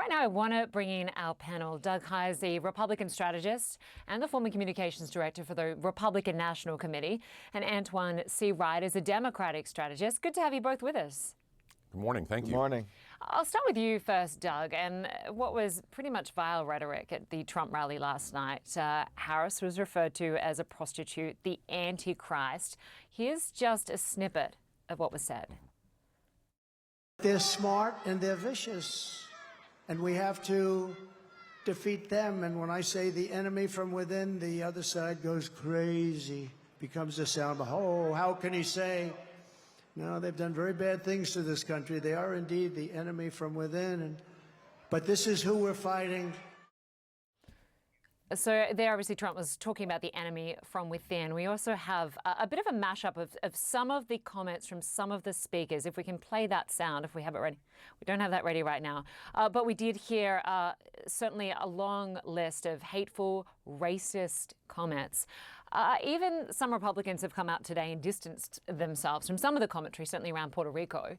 Right now, I want to bring in our panel. Doug Heye is the Republican strategist and the former communications director for the Republican National Committee, and Antoine C. Wright is a Democratic strategist. Good to have you both with us. Good morning. Thank you. Good morning. I'll start with you first, Doug. And what was pretty much vile rhetoric at the Trump rally last night. Harris was referred to as a prostitute, the Antichrist. Here's just a snippet of what was said. They're smart and they're vicious, and we have to defeat them. And when I say the enemy from within, the other side goes crazy, becomes a sound. Oh, how can he say? No, they've done very bad things to this country. They are indeed the enemy from within. But this is who we're fighting. So there, obviously, Trump was talking about the enemy from within. We also have a bit of a mashup of some of the comments from some of the speakers. If we can play that sound, if we have it ready. We don't have that ready right now. But we did hear certainly a long list of hateful, racist comments. Even some Republicans have come out today and distanced themselves from some of the commentary, certainly around Puerto Rico.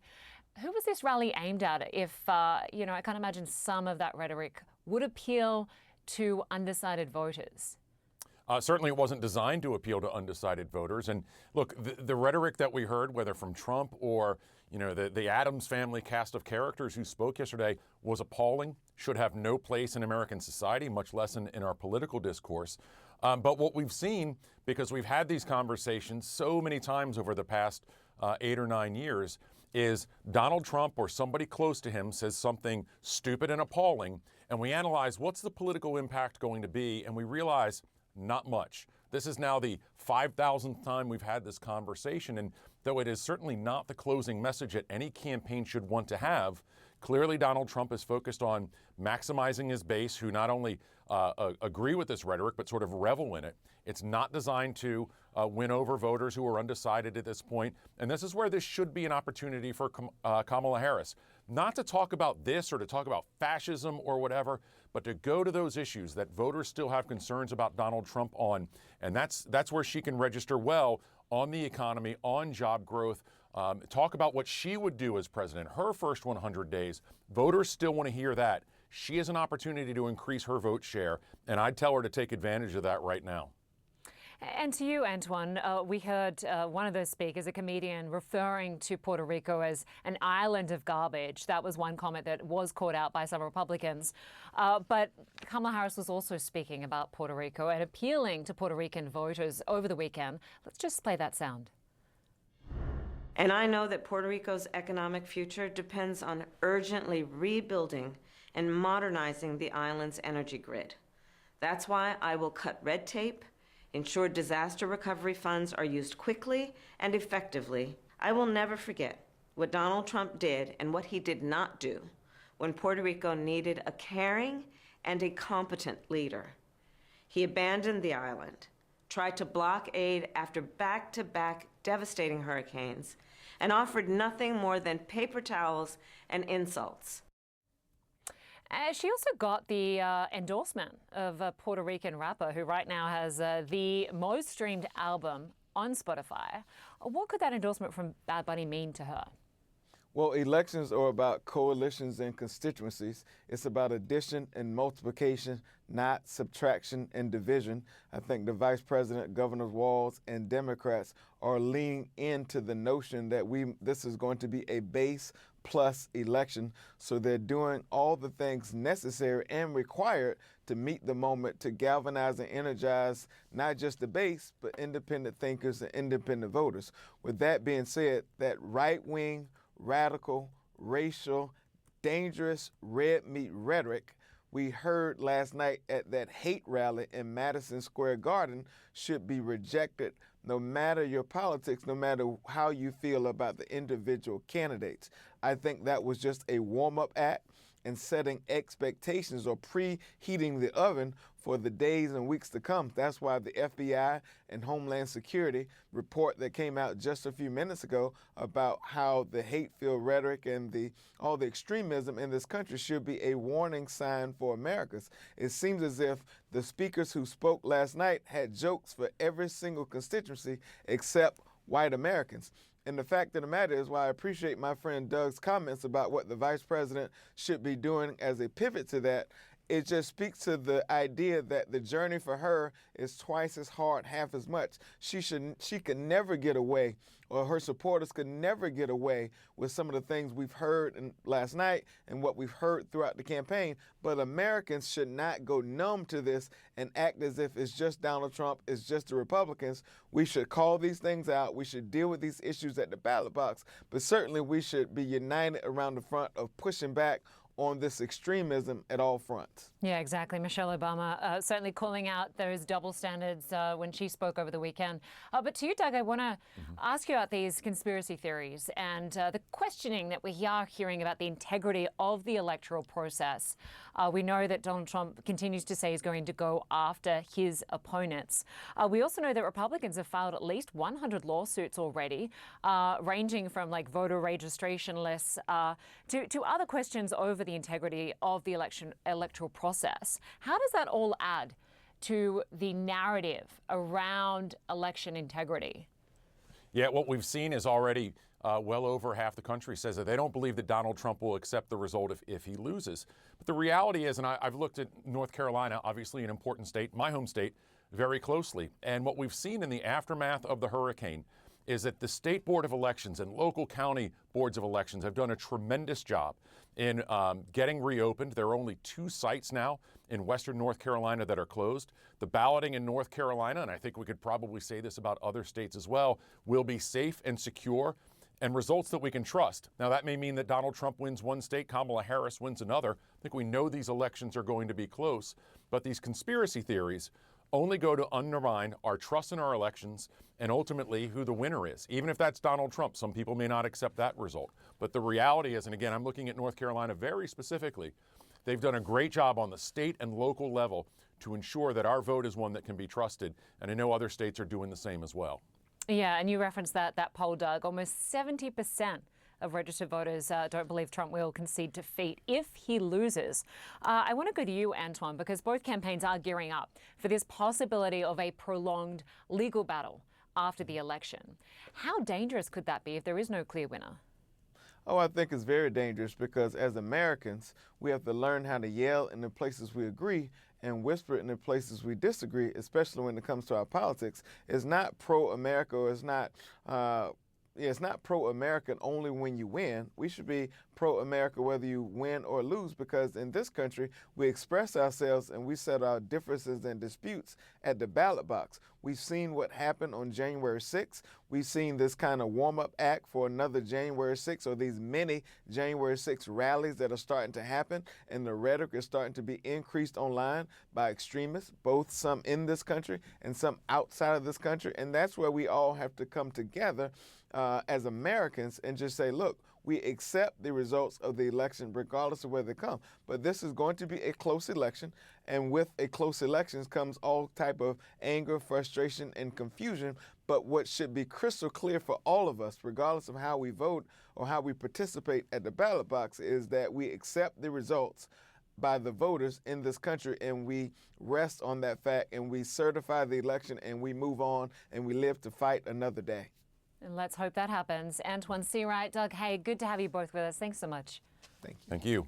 Who was this rally aimed at? If, I can't imagine some of that rhetoric would appeal to undecided voters. Certainly it wasn't designed to appeal to undecided voters. And look, the rhetoric that we heard, whether from Trump or, the Addams family cast of characters who spoke yesterday, was appalling, should have no place in American society, much less in our political discourse. But what we've seen, because we've had these conversations so many times over the past 8 or 9 years, is Donald Trump or somebody close to him says something stupid and appalling, and we analyze what's the political impact going to be, and we realize not much. This is now the 5,000th time we've had this conversation, and though it is certainly not the closing message that any campaign should want to have, clearly Donald Trump is focused on maximizing his base, who not only agree with this rhetoric, but sort of revel in it. It's not designed to win over voters who are undecided at this point. And this is where this should be an opportunity for Kamala Harris, not to talk about this or to talk about fascism or whatever, but to go to those issues that voters still have concerns about Donald Trump on. And that's where she can register well on the economy, on job growth, talk about what she would do as president, her first 100 days. Voters still want to hear that. She has an opportunity to increase her vote share, and I'd tell her to take advantage of that right now. And to you, Antoine, we heard one of those speakers, a comedian, referring to Puerto Rico as an island of garbage. That was one comment that was caught out by some Republicans. But Kamala Harris was also speaking about Puerto Rico and appealing to Puerto Rican voters over the weekend. Let's just play that sound. And I know that Puerto Rico's economic future depends on urgently rebuilding and modernizing the island's energy grid. That's why I will cut red tape, ensure disaster recovery funds are used quickly and effectively. I will never forget what Donald Trump did and what he did not do when Puerto Rico needed a caring and a competent leader. He abandoned the island, tried to block aid after back-to-back devastating hurricanes, and offered nothing more than paper towels and insults. She also got the endorsement of a Puerto Rican rapper who right now has the most streamed album on Spotify. What could that endorsement from Bad Bunny mean to her? Well, elections are about coalitions and constituencies. It's about addition and multiplication, not subtraction and division. I think the Vice President, Governor Walz, and Democrats are leaning into the notion that this is going to be a base plus election. So they're doing all the things necessary and required to meet the moment, to galvanize and energize not just the base, but independent thinkers and independent voters. With that being said, that right-wing, radical, racial, dangerous red meat rhetoric we heard last night at that hate rally in Madison Square Garden should be rejected, no matter your politics, no matter how you feel about the individual candidates. I think that was just a warm-up act and setting expectations or preheating the oven for the days and weeks to come. That's why the FBI and Homeland Security report that came out just a few minutes ago about how the hate-filled rhetoric and all the extremism in this country should be a warning sign for Americans. It seems as if the speakers who spoke last night had jokes for every single constituency except white Americans. And the fact of the matter is why I appreciate my friend Doug's comments about what the vice president should be doing as a pivot to that. It just speaks to the idea that the journey for her is twice as hard, half as much. She could never get away, or her supporters could never get away with some of the things we've heard last night and what we've heard throughout the campaign. But Americans should not go numb to this and act as if it's just Donald Trump, it's just the Republicans. We should call these things out. We should deal with these issues at the ballot box. But certainly we should be united around the front of pushing back on this extremism at all fronts. Yeah, exactly. Michelle Obama certainly calling out those double standards when she spoke over the weekend. But to you, Doug, I want to ask you about these conspiracy theories and the questioning that we are hearing about the integrity of the electoral process. We know that Donald Trump continues to say he's going to go after his opponents. We also know that Republicans have filed at least 100 lawsuits already, ranging from like voter registration lists to other questions over the integrity of the electoral process. How does that all add to the narrative around election integrity? Yeah, what we've seen is already well over half the country says that they don't believe that Donald Trump will accept the result if he loses. But the reality is, and I've looked at North Carolina, obviously an important state, my home state, very closely. And what we've seen in the aftermath of the hurricane is that the State Board of Elections and local county boards of elections have done a tremendous job in getting reopened. There are only 2 sites now in western North Carolina that are closed. The balloting in North Carolina, and I think we could probably say this about other states as well, will be safe and secure and results that we can trust. Now, that may mean that Donald Trump wins one state, Kamala Harris wins another. I think we know these elections are going to be close, but these conspiracy theories only go to undermine our trust in our elections and ultimately who the winner is. Even if that's Donald Trump, some people may not accept that result. But the reality is, and again, I'm looking at North Carolina very specifically, they've done a great job on the state and local level to ensure that our vote is one that can be trusted. And I know other states are doing the same as well. Yeah, and you referenced that poll, Doug. Almost 70% of registered voters don't believe Trump will concede defeat if he loses. I want to go to you, Antoine, because both campaigns are gearing up for this possibility of a prolonged legal battle after the election. How dangerous could that be if there is no clear winner? Oh, I think it's very dangerous because as Americans, we have to learn how to yell in the places we agree and whisper in the places we disagree, especially when it comes to our politics. It's not pro-America, or it's not pro-American only when you win. We should be pro-America whether you win or lose, because in this country, we express ourselves and we set our differences and disputes at the ballot box. We've seen what happened on January 6th. We've seen this kind of warm-up act for another January 6th, or these many January 6th rallies that are starting to happen, and the rhetoric is starting to be increased online by extremists, both some in this country and some outside of this country. And that's where we all have to come together as Americans and just say, look, we accept the results of the election regardless of where they come. But this is going to be a close election, and with a close election comes all type of anger, frustration, and confusion. But what should be crystal clear for all of us, regardless of how we vote or how we participate at the ballot box, is that we accept the results by the voters in this country, and we rest on that fact, and we certify the election, and we move on, and we live to fight another day. And let's hope that happens. Antoine Seawright, Doug Hay, good to have you both with us. Thanks so much. Thank you. Thank you.